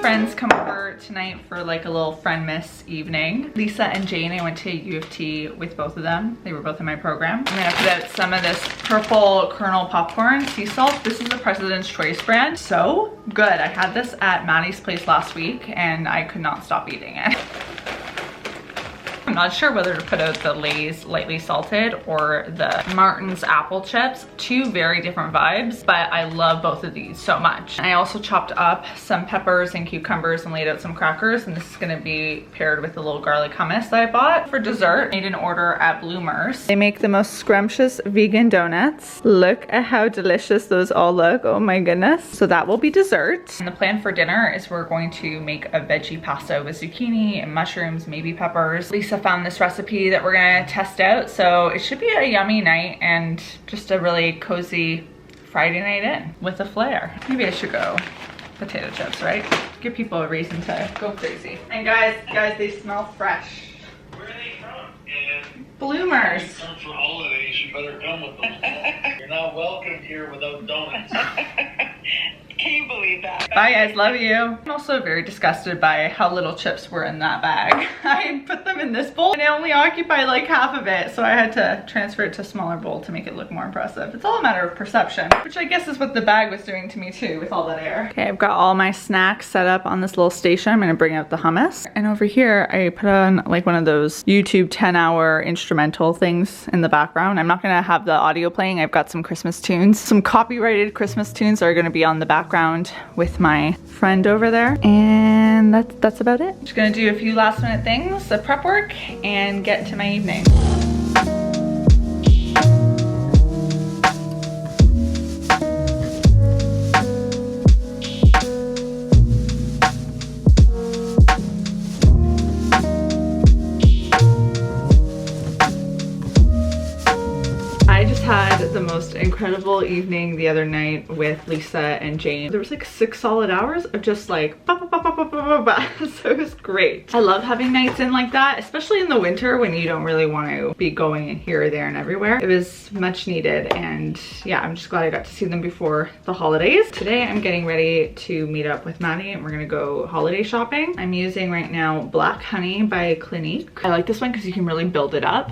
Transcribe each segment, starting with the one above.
friends come over tonight for like a little friend miss evening. Lisa and Jane, I went to U of T with both of them. They were both in my program. I'm gonna put out some of this purple kernel popcorn sea salt. This is the President's Choice brand. So good. I had this at Maddie's place last week and I could not stop eating it. I'm not sure whether to put out the Lay's lightly salted or the Martin's apple chips. Two very different vibes, but I love both of these so much. I also chopped up some peppers and cucumbers and laid out some crackers, and this is gonna be paired with the little garlic hummus that I bought for dessert. I made an order at Bloomers. They make the most scrumptious vegan donuts. Look at how delicious those all look. Oh my goodness. So that will be dessert. And the plan for dinner is we're going to make a veggie pasta with zucchini and mushrooms, maybe peppers. Lisa found this recipe that we're gonna test out, so it should be a yummy night and just a really cozy Friday night in with a flair. Maybe I should go potato chips, right? Give people a reason to go crazy. And guys, they smell fresh. Where are they from? And Bloomers. you come for holidays, you better come with them. You're not welcome here without donuts. Can you believe that? Bye guys, love you. I'm also very disgusted by how little chips were in that bag. I put them in this bowl and it only occupied like half of it, so I had to transfer it to a smaller bowl to make it look more impressive. It's all a matter of perception, which I guess is what the bag was doing to me too with all that air. Okay, I've got all my snacks set up on this little station. I'm gonna bring out the hummus. And over here, I put on like one of those YouTube 10-hour instrumental things in the background. I'm not gonna have the audio playing. I've got some Christmas tunes, some copyrighted Christmas tunes that are gonna be on the background with my friend over there, and that's about it. Just gonna do a few last minute things, the prep work, and get to my evening. The most incredible evening the other night with Lisa and Jane. There was like 6 solid hours of just like ba, ba, ba, ba, ba, ba, ba. So it was great. I love having nights in like that, especially in the winter when you don't really want to be going here, there, and everywhere. It was much needed, and yeah, I'm just glad I got to see them before the holidays. Today I'm getting ready to meet up with Maddie and we're gonna go holiday shopping. I'm using right now Black Honey by Clinique. I like this one because you can really build it up.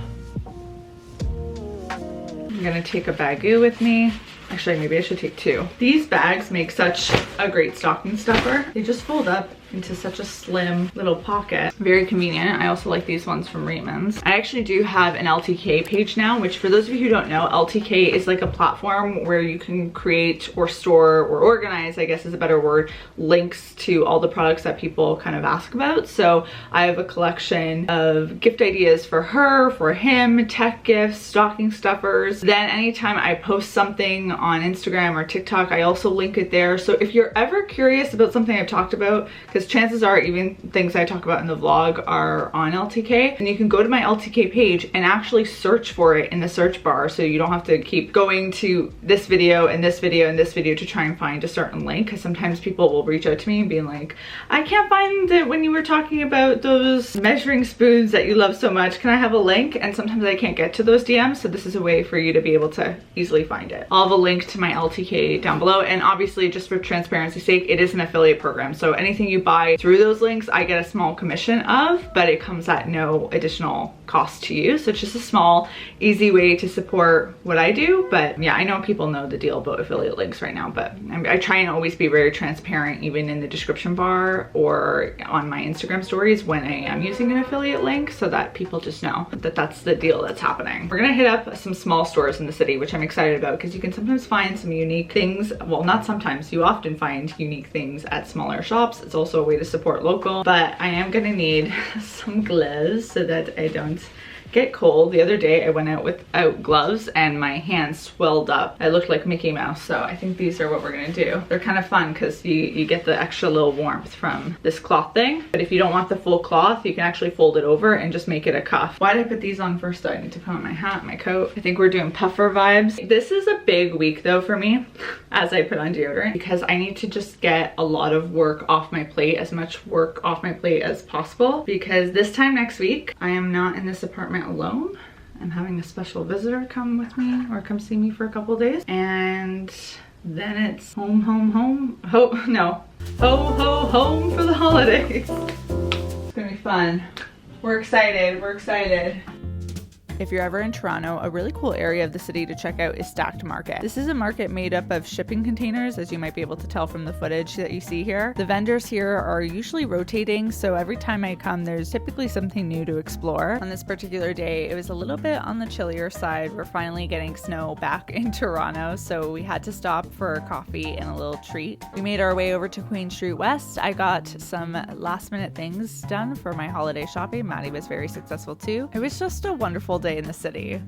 I'm gonna take a bagu with me. Actually, maybe I should take 2. These bags make such a great stocking stuffer. They just fold up into such a slim little pocket. Very convenient. I also like these ones from Raymond's. I actually do have an LTK page now, which for those of you who don't know, LTK is like a platform where you can create or store or organize, I guess is a better word, links to all the products that people kind of ask about. So I have a collection of gift ideas for her, for him, tech gifts, stocking stuffers. Then anytime I post something on Instagram or TikTok, I also link it there. So if you're ever curious about something I've talked about, because chances are even things I talk about in the vlog are on LTK, and you can go to my LTK page and actually search for it in the search bar, so you don't have to keep going to this video and this video and this video to try and find a certain link, because sometimes people will reach out to me and be like, I can't find it when you were talking about those measuring spoons that you love so much, can I have a link? And sometimes I can't get to those DMs, so this is a way for you to be able to easily find it. I'll have a link to my LTK down below, and obviously just for transparency's sake, it is an affiliate program, so anything you buy through those links I get a small commission of, but it comes at no additional cost to you. So it's just a small, easy way to support what I do. But yeah, I know people know the deal about affiliate links right now, but I try and always be very transparent, even in the description bar or on my Instagram stories when I am using an affiliate link, so that people just know that that's the deal that's happening. We're gonna hit up some small stores in the city, which I'm excited about, because you can sometimes find some unique things. Well, not sometimes, you often find unique things at smaller shops. It's also a way to support local, but I am gonna need some gloves so that I don't get cold. The other day I went out without gloves and my hands swelled up. I looked like Mickey Mouse, so I think these are what we're gonna do. They're kind of fun because you get the extra little warmth from this cloth thing, but if you don't want the full cloth, you can actually fold it over and just make it a cuff. Why did I put these on first though? I need to put on my hat, my coat. I think we're doing puffer vibes. This is a big week though for me as I put on deodorant, because I need to just get a lot of work off my plate, as much work off my plate as possible, because this time next week I am not in this apartment alone. I'm having a special visitor come with me, or come see me for a couple days, and then it's home, home, home. No. Ho, home for the holidays. It's gonna be fun. We're excited, we're excited. If you're ever in Toronto, a really cool area of the city to check out is Stacked Market. This is a market made up of shipping containers, as you might be able to tell from the footage that you see here. The vendors here are usually rotating, so every time I come, there's typically something new to explore. On this particular day, it was a little bit on the chillier side. We're finally getting snow back in Toronto, so we had to stop for coffee and a little treat. We made our way over to Queen Street West. I got some last minute things done for my holiday shopping. Maddie was very successful too. It was just a wonderful day in the city.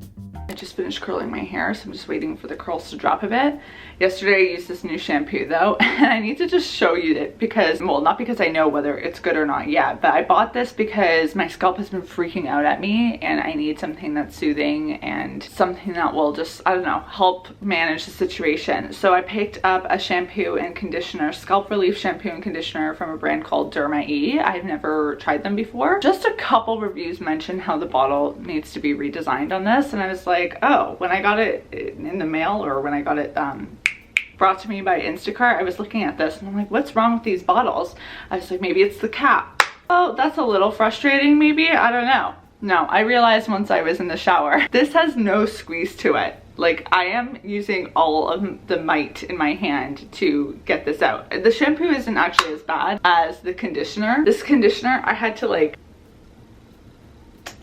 I just finished curling my hair, so I'm just waiting for the curls to drop a bit. Yesterday I used this new shampoo though, and I need to just show you it because, well, not because I know whether it's good or not yet, but I bought this because my scalp has been freaking out at me and I need something that's soothing and something that will just, I don't know, help manage the situation. So I picked up a shampoo and conditioner, scalp relief shampoo and conditioner from a brand called Derma E. I've never tried them before. Just a couple reviews mentioned how the bottle needs to be redesigned on this, and I was like, oh, when I got it in the mail, or when I got it brought to me by Instacart, I was looking at this and I'm like, what's wrong with these bottles? I was like, maybe it's the cap. Oh, that's a little frustrating maybe, I don't know. No, I realized once I was in the shower, this has no squeeze to it. Like, I am using all of the might in my hand to get this out. The shampoo isn't actually as bad as the conditioner. This conditioner, I had to like,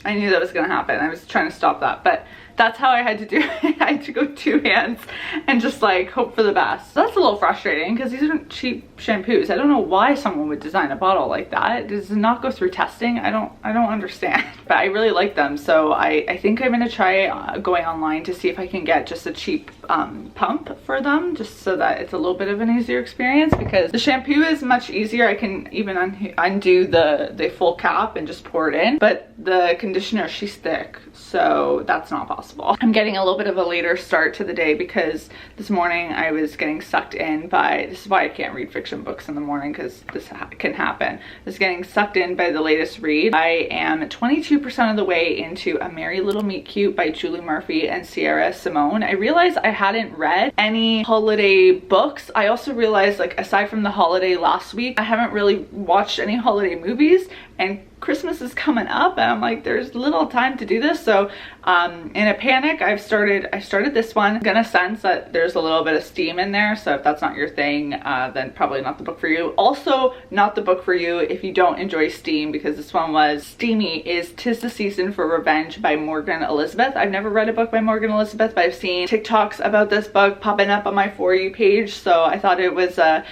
I knew that was gonna happen. I was trying to stop that, but that's how I had to do it. I had to go two hands and just like hope for the best. That's a little frustrating because these aren't cheap shampoos. I don't know why someone would design a bottle like that. Does it not go through testing? I don't understand, but I really like them. So I think I'm gonna try going online to see if I can get just a cheap pump for them, just so that it's a little bit of an easier experience, because the shampoo is much easier. I can even undo the full cap and just pour it in, but the conditioner, she's thick, so that's not possible. I'm getting a little bit of a later start to the day because this morning I was getting sucked in by, this is why I can't read fiction books in the morning, because this can happen. I was getting sucked in by the latest read. I am 22% of the way into A Merry Little Meet Cute by Julie Murphy and Sierra Simone. I realized I hadn't read any holiday books. I also realized, like, aside from the holiday last week, I haven't really watched any holiday movies, and Christmas is coming up and I'm like, there's little time to do this. So in a panic, I started this one. I'm gonna sense that there's a little bit of steam in there, so if that's not your thing, then probably not the book for you. Also not the book for you if you don't enjoy steam, because this one was steamy, is 'Tis the Season for Revenge by Morgan Elizabeth. I've never read a book by Morgan Elizabeth, but I've seen TikToks about this book popping up on my For You page, so I thought it was a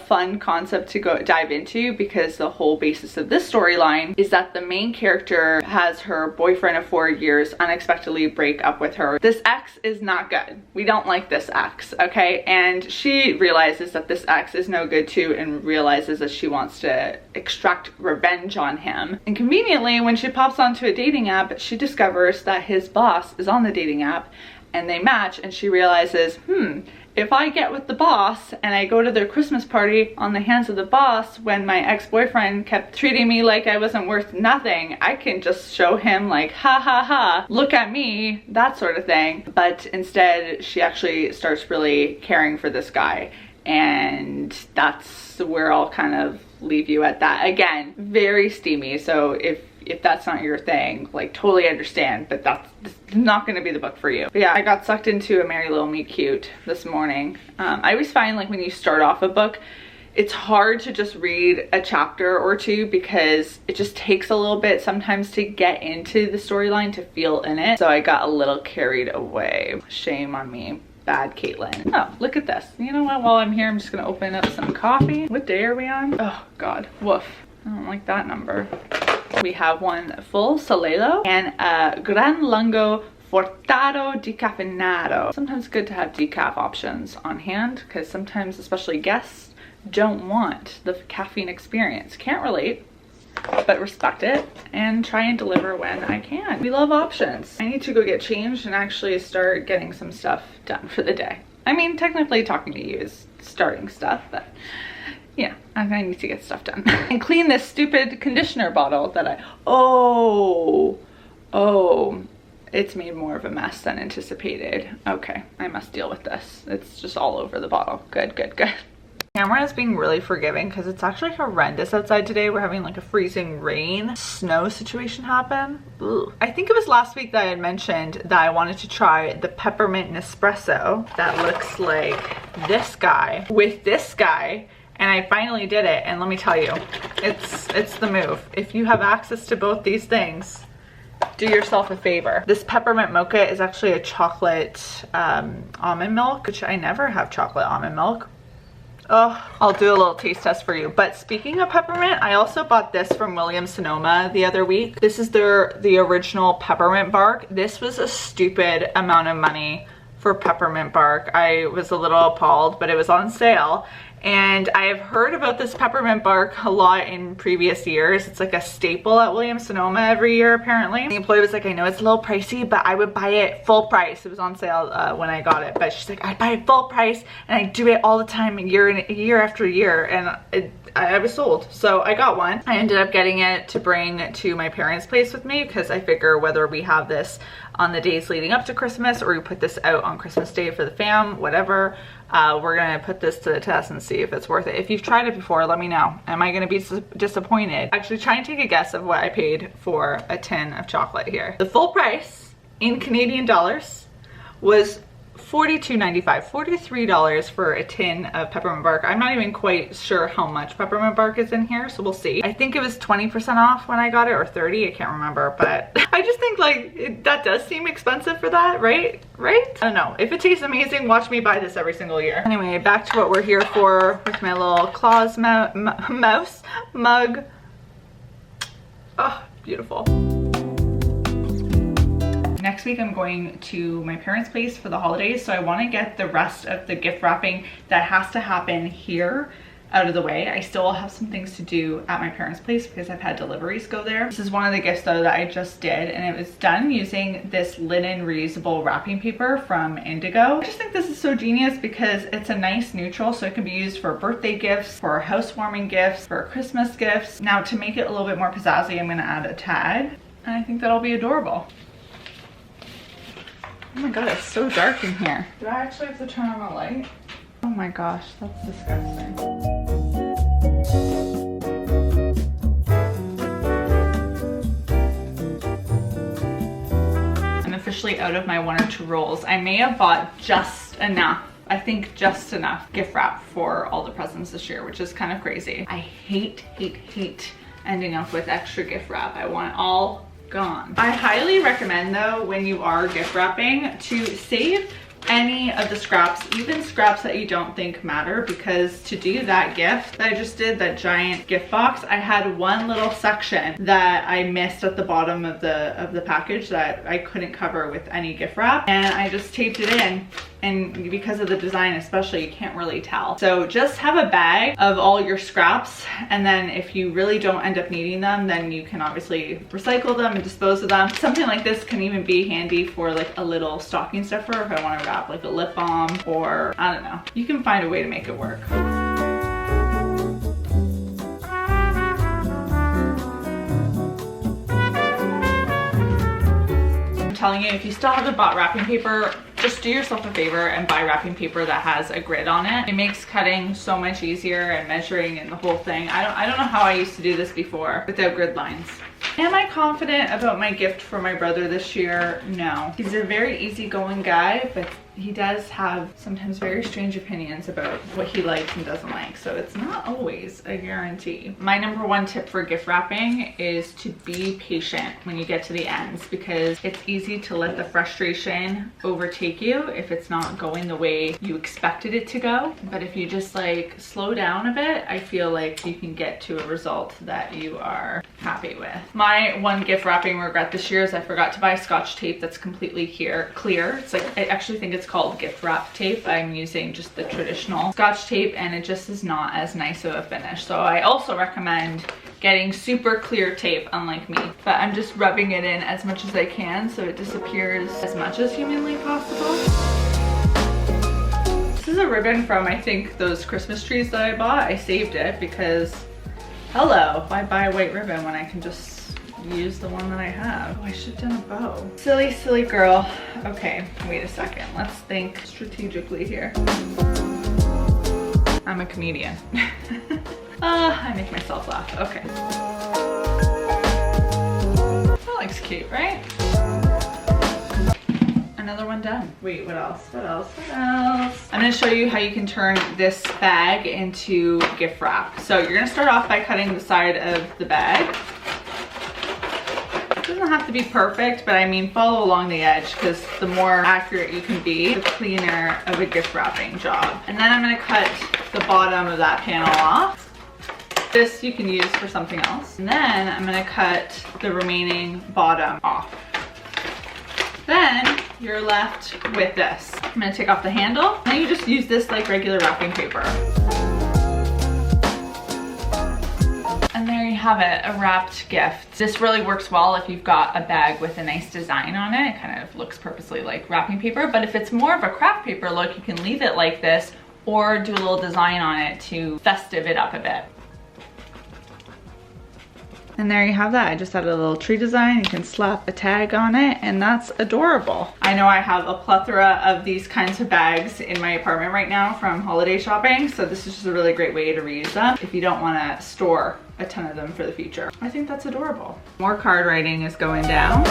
fun concept to go dive into, because the whole basis of this storyline is that the main character has her boyfriend of 4 years unexpectedly break up with her. This ex is not good. We don't like this ex, okay? And she realizes that this ex is no good too, and realizes that she wants to extract revenge on him. And conveniently, when she pops onto a dating app, she discovers that his boss is on the dating app, and they match, and she realizes, if I get with the boss and I go to their Christmas party on the hands of the boss when my ex-boyfriend kept treating me like I wasn't worth nothing, I can just show him like, ha ha ha, look at me, that sort of thing. But instead, she actually starts really caring for this guy, and that's where I'll kind of leave you at that. Again, very steamy, so if that's not your thing, like, totally understand, but that's not gonna be the book for you. But yeah, I got sucked into A Merry Little Meet Cute this morning. I always find, like, when you start off a book, it's hard to just read a chapter or two, because it just takes a little bit sometimes to get into the storyline, to feel in it. So I got a little carried away. Shame on me. Bad Caitlin. Oh, look at this. You know what? While I'm here, I'm just gonna open up some coffee. What day are we on? Oh God, woof. I don't like that number. We have one full Solelo and a Gran Lungo Fortado Decaffeinato. Sometimes good to have decaf options on hand, because sometimes, especially guests, don't want the caffeine experience. Can't relate, but respect it and try and deliver when I can. We love options. I need to go get changed and actually start getting some stuff done for the day. I mean, technically talking to you is starting stuff, but yeah, I need to get stuff done. And clean this stupid conditioner bottle that It's made more of a mess than anticipated. Okay, I must deal with this. It's just all over the bottle. Good, good, good. Camera is being really forgiving because it's actually horrendous outside today. We're having like a freezing rain, snow situation happen. Ugh. I think it was last week that I had mentioned that I wanted to try the peppermint Nespresso that looks like this guy with this guy. And I finally did it, and let me tell you, it's the move. If you have access to both these things, do yourself a favor. This peppermint mocha is actually a chocolate almond milk, which I never have chocolate almond milk. Oh, I'll do a little taste test for you. But speaking of peppermint, I also bought this from Williams-Sonoma the other week. This is the original peppermint bark. This was a stupid amount of money for peppermint bark. I was a little appalled, but it was on sale. And I have heard about this peppermint bark a lot in previous years. It's like a staple at Williams-Sonoma every year, apparently. The employee was like, I know it's a little pricey, but I would buy it full price. It was on sale when I got it, but she's like, I'd buy it full price, and I do it all the time, year after year, and I was sold. So I got one. I ended up getting it to bring to my parents' place with me because I figure whether we have this on the days leading up to Christmas or we put this out on Christmas Day for the fam, whatever, we're gonna put this to the test and see if it's worth it. If you've tried it before, let me know. Am I gonna be disappointed? Actually, try and take a guess of what I paid for a tin of chocolate here. The full price in Canadian dollars was $42.95, $43 for a tin of peppermint bark. I'm not even quite sure how much peppermint bark is in here, so we'll see. I think it was 20% off when I got it, or 30, I can't remember, but I just think like that does seem expensive for that, right? Right? I don't know. If it tastes amazing, watch me buy this every single year. Anyway, back to what we're here for with my little Claus mouse mug. Oh, beautiful. Next week I'm going to my parents' place for the holidays, so I want to get the rest of the gift wrapping that has to happen here out of the way. I still have some things to do at my parents' place because I've had deliveries go there. This is one of the gifts though that I just did, and it was done using this linen reusable wrapping paper from Indigo. I just think this is so genius because it's a nice neutral, so it can be used for birthday gifts, for housewarming gifts, for Christmas gifts. Now to make it a little bit more pizzazzy, I'm going to add a tag, and I think that'll be adorable. Oh my god, it's so dark in here. Do I actually have to turn on the light? Oh my gosh, that's disgusting. I'm officially out of my 1 or 2 rolls. I may have bought just enough, I think just enough gift wrap for all the presents this year, which is kind of crazy. I hate ending up with extra gift wrap. I want it all gone. I highly recommend though, when you are gift wrapping, to save any of the scraps, even scraps that you don't think matter, because to do that gift that I just did, that giant gift box, I had one little section that I missed at the bottom of the package that I couldn't cover with any gift wrap, and I just taped it in, and because of the design especially, you can't really tell. So just have a bag of all your scraps, and then if you really don't end up needing them, then you can obviously recycle them and dispose of them. Something like this can even be handy for like a little stocking stuffer if I want to wrap like a lip balm, or I don't know. You can find a way to make it work. I'm telling you, if you still haven't bought wrapping paper, just do yourself a favor and buy wrapping paper that has a grid on it. It makes cutting so much easier and measuring and the whole thing. I don't know how I used to do this before without grid lines. Am I confident about my gift for my brother this year? No. He's a very easygoing guy, but he does have sometimes very strange opinions about what he likes and doesn't like, so it's not always a guarantee. My #1 tip for gift wrapping is to be patient when you get to the ends, because it's easy to let the frustration overtake you if it's not going the way you expected it to go. But if you just like slow down a bit, I feel like you can get to a result that you are happy with. My one gift wrapping regret this year is I forgot to buy Scotch tape that's completely clear. It's like, I actually think it's called gift wrap tape. I'm using just the traditional Scotch tape, and it just is not as nice of a finish. So I also recommend getting super clear tape, unlike me. But I'm just rubbing it in as much as I can so it disappears as much as humanly possible. This is a ribbon from, I think, those Christmas trees that I bought. I saved it because, hello, why buy a white ribbon when I can just use the one that I have. Oh, I should have done a bow. Silly, silly girl. Okay, wait a second. Let's think strategically here. I'm a comedian. I make myself laugh. Okay. That looks cute, right? Another one done. Wait, what else? What else? What else? I'm gonna show you how you can turn this bag into gift wrap. So you're gonna start off by cutting the side of the bag. It doesn't have to be perfect, but I mean, follow along the edge, because the more accurate you can be, the cleaner of a gift wrapping job. And then I'm gonna cut the bottom of that panel off. This you can use for something else. And then I'm gonna cut the remaining bottom off. Then you're left with this. I'm gonna take off the handle. And then you just use this like regular wrapping paper. And there you have it, a wrapped gift. This really works well if you've got a bag with a nice design on it. It kind of looks purposely like wrapping paper, but if it's more of a craft paper look, you can leave it like this or do a little design on it to festive it up a bit. And there you have that. I just added a little tree design. You can slap a tag on it, and that's adorable. I know I have a plethora of these kinds of bags in my apartment right now from holiday shopping, so this is just a really great way to reuse them if you don't want to store a ton of them for the future. I think that's adorable. More card writing is going down.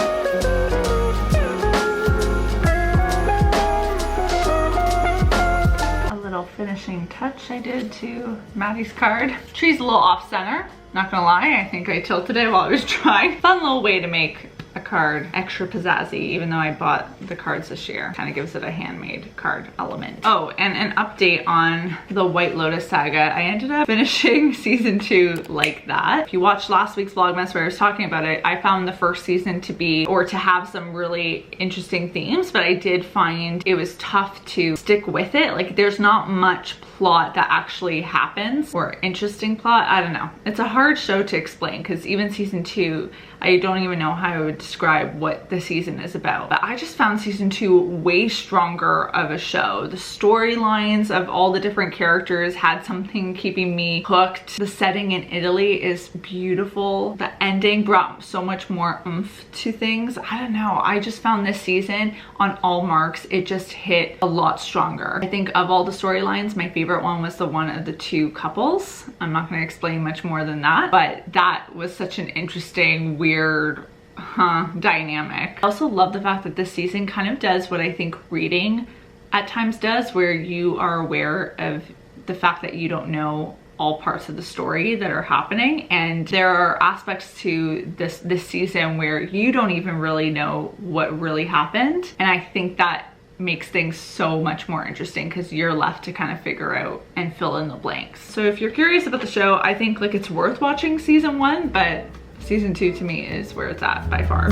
A little finishing touch I did to Maddie's card. Tree's a little off center. Not gonna lie, I think I tilted it while I was trying. Fun little way to make a card extra pizzazzy, even though I bought the cards this year. Kind of gives it a handmade card element. Oh, and an update on the White Lotus saga. I ended up finishing season 2 like that. If you watched last week's Vlogmas where I was talking about it, I found the first season to be, or to have some really interesting themes, but I did find it was tough to stick with it. Like there's not much plot that actually happens, or interesting plot. I don't know. It's a hard show to explain because even season 2, I don't even know how I would describe what the season is about. But I just found season 2 way stronger of a show. The storylines of all the different characters had something keeping me hooked. The setting in Italy is beautiful. The ending brought so much more oomph to things. I don't know. I just found this season on all marks, it just hit a lot stronger. I think of all the storylines, my favorite one was the one of the 2 couples. I'm not going to explain much more than that, but that was such an interesting, weird dynamic. I also love the fact that this season kind of does what I think reading at times does, where you are aware of the fact that you don't know all parts of the story that are happening, and there are aspects to this season where you don't even really know what really happened, and I think that makes things so much more interesting because you're left to kind of figure out and fill in the blanks. So if you're curious about the show, I think like it's worth watching season 1, but season 2 to me is where it's at by far.